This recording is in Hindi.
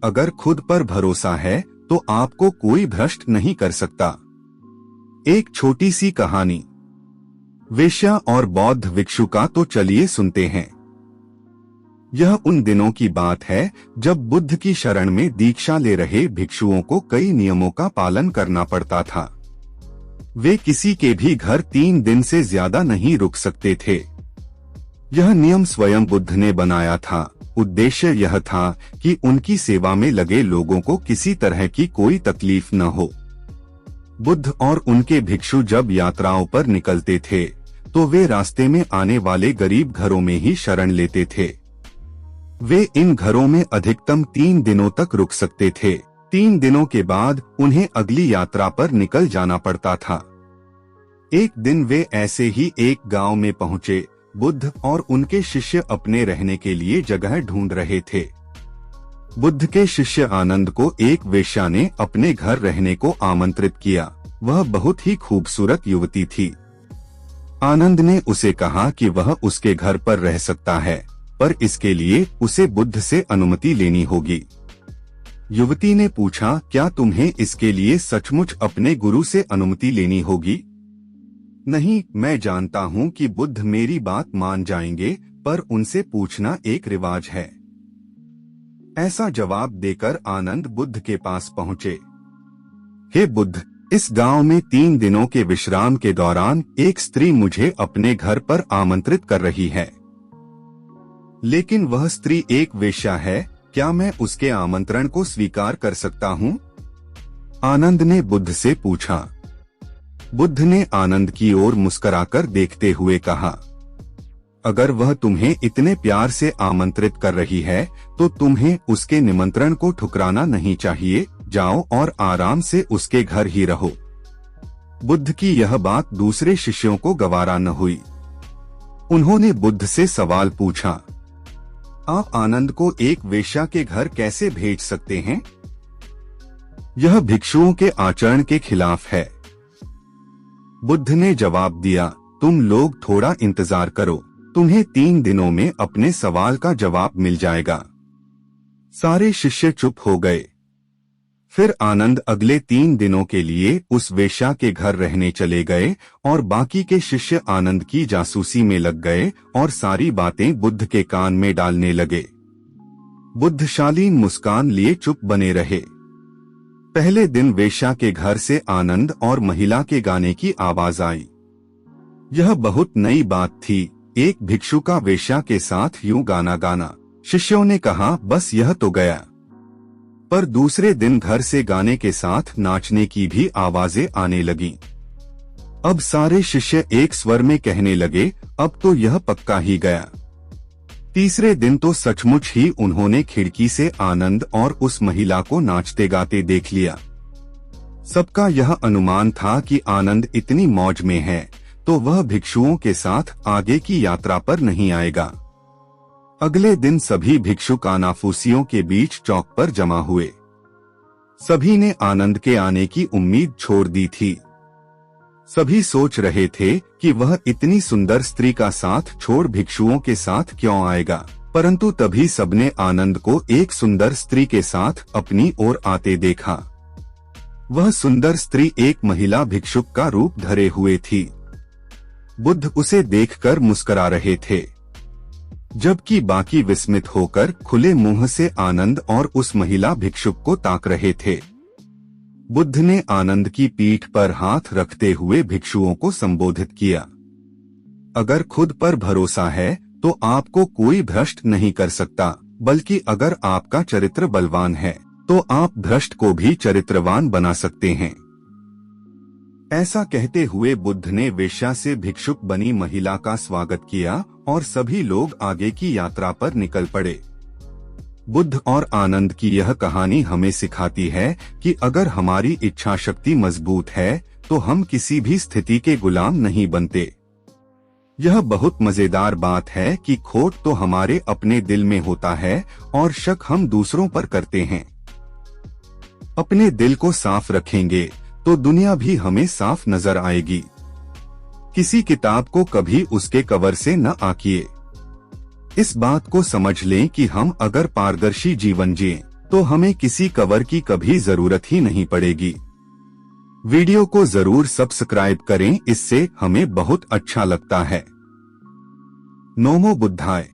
अगर खुद पर भरोसा है तो आपको कोई भ्रष्ट नहीं कर सकता। एक छोटी सी कहानी। वेश्या और बौद्ध भिक्षु का तो चलिए सुनते हैं। यह उन दिनों की बात है जब बुद्ध की शरण में दीक्षा ले रहे भिक्षुओं को कई नियमों का पालन करना पड़ता था। वे किसी के भी घर 3 दिन से ज्यादा नहीं रुक सकते थे। यह नियम स्वयं बुद्ध ने बनाया था। उद्देश्य यह था कि उनकी सेवा में लगे लोगों को किसी तरह की कोई तकलीफ न हो। बुद्ध और उनके भिक्षु जब यात्राओं पर निकलते थे तो वे रास्ते में आने वाले गरीब घरों में ही शरण लेते थे। वे इन घरों में अधिकतम 3 दिनों तक रुक सकते थे। 3 दिनों के बाद उन्हें अगली यात्रा पर निकल जाना पड़ता था। एक दिन वे ऐसे ही एक गांव में पहुंचे। बुद्ध और उनके शिष्य अपने रहने के लिए जगह ढूंढ रहे थे। बुद्ध के शिष्य आनंद को एक वेश्या ने अपने घर रहने को आमंत्रित किया। वह बहुत ही खूबसूरत युवती थी। आनंद ने उसे कहा कि वह उसके घर पर रह सकता है, पर इसके लिए उसे बुद्ध से अनुमति लेनी होगी। युवती ने पूछा, क्या तुम्हें इसके लिए सचमुच अपने गुरु से अनुमति लेनी होगी? नहीं, मैं जानता हूँ कि बुद्ध मेरी बात मान जाएंगे, पर उनसे पूछना एक रिवाज है। ऐसा जवाब देकर आनंद बुद्ध के पास पहुँचे। हे बुद्ध, इस गांव में 3 दिनों के विश्राम के दौरान एक स्त्री मुझे अपने घर पर आमंत्रित कर रही है, लेकिन वह स्त्री एक वेश्या है। क्या मैं उसके आमंत्रण को स्वीकार कर सकता हूँ? आनंद ने बुद्ध से पूछा। बुद्ध ने आनंद की ओर मुस्कुराकर देखते हुए कहा, अगर वह तुम्हें इतने प्यार से आमंत्रित कर रही है तो तुम्हें उसके निमंत्रण को ठुकराना नहीं चाहिए। जाओ और आराम से उसके घर ही रहो। बुद्ध की यह बात दूसरे शिष्यों को गवारा न हुई। उन्होंने बुद्ध से सवाल पूछा, आप आनंद को एक वेश्या के घर कैसे भेज सकते हैं? यह भिक्षुओं के आचरण के खिलाफ है। बुद्ध ने जवाब दिया, तुम लोग थोड़ा इंतजार करो, तुम्हें 3 दिनों में अपने सवाल का जवाब मिल जाएगा। सारे शिष्य चुप हो गए। फिर आनंद अगले 3 दिनों के लिए उस वेश्या के घर रहने चले गए और बाकी के शिष्य आनंद की जासूसी में लग गए और सारी बातें बुद्ध के कान में डालने लगे। बुद्ध शालीन मुस्कान लिए चुप बने रहे। पहले दिन वेश्या के घर से आनंद और महिला के गाने की आवाज आई। यह बहुत नई बात थी। एक भिक्षु का वेश्या के साथ यूं गाना गाना। शिष्यों ने कहा, बस यह तो गया। पर दूसरे दिन घर से गाने के साथ नाचने की भी आवाजें आने लगीं। अब सारे शिष्य एक स्वर में कहने लगे, अब तो यह पक्का ही गया। तीसरे दिन तो सचमुच ही उन्होंने खिड़की से आनंद और उस महिला को नाचते गाते देख लिया। सबका यह अनुमान था कि आनंद इतनी मौज में है तो वह भिक्षुओं के साथ आगे की यात्रा पर नहीं आएगा। अगले दिन सभी भिक्षु कानाफूसियों के बीच चौक पर जमा हुए। सभी ने आनंद के आने की उम्मीद छोड़ दी थी। सभी सोच रहे थे कि वह इतनी सुंदर स्त्री का साथ छोड़ भिक्षुओं के साथ क्यों आएगा, परंतु तभी सबने आनंद को एक सुंदर स्त्री के साथ अपनी ओर आते देखा। वह सुंदर स्त्री एक महिला भिक्षुक का रूप धरे हुए थी। बुद्ध उसे देखकर मुस्कुरा रहे थे, जबकि बाकी विस्मित होकर खुले मुंह से आनंद और उस महिला भिक्षुक को ताक रहे थे। बुद्ध ने आनंद की पीठ पर हाथ रखते हुए भिक्षुओं को संबोधित किया, अगर खुद पर भरोसा है तो आपको कोई भ्रष्ट नहीं कर सकता, बल्कि अगर आपका चरित्र बलवान है तो आप भ्रष्ट को भी चरित्रवान बना सकते हैं। ऐसा कहते हुए बुद्ध ने वेश्या से भिक्षुक बनी महिला का स्वागत किया और सभी लोग आगे की यात्रा पर निकल पड़े। बुद्ध और आनंद की यह कहानी हमें सिखाती है कि अगर हमारी इच्छा शक्ति मजबूत है तो हम किसी भी स्थिति के गुलाम नहीं बनते। यह बहुत मजेदार बात है कि खोट तो हमारे अपने दिल में होता है और शक हम दूसरों पर करते हैं। अपने दिल को साफ रखेंगे तो दुनिया भी हमें साफ नजर आएगी। किसी किताब को कभी उसके कवर से न आंकिए। इस बात को समझ लें कि हम अगर पारदर्शी जीवन जिएं, तो हमें किसी कवर की कभी जरूरत ही नहीं पड़ेगी। वीडियो को जरूर सब्सक्राइब करें, इससे हमें बहुत अच्छा लगता है। नमो बुद्धाय।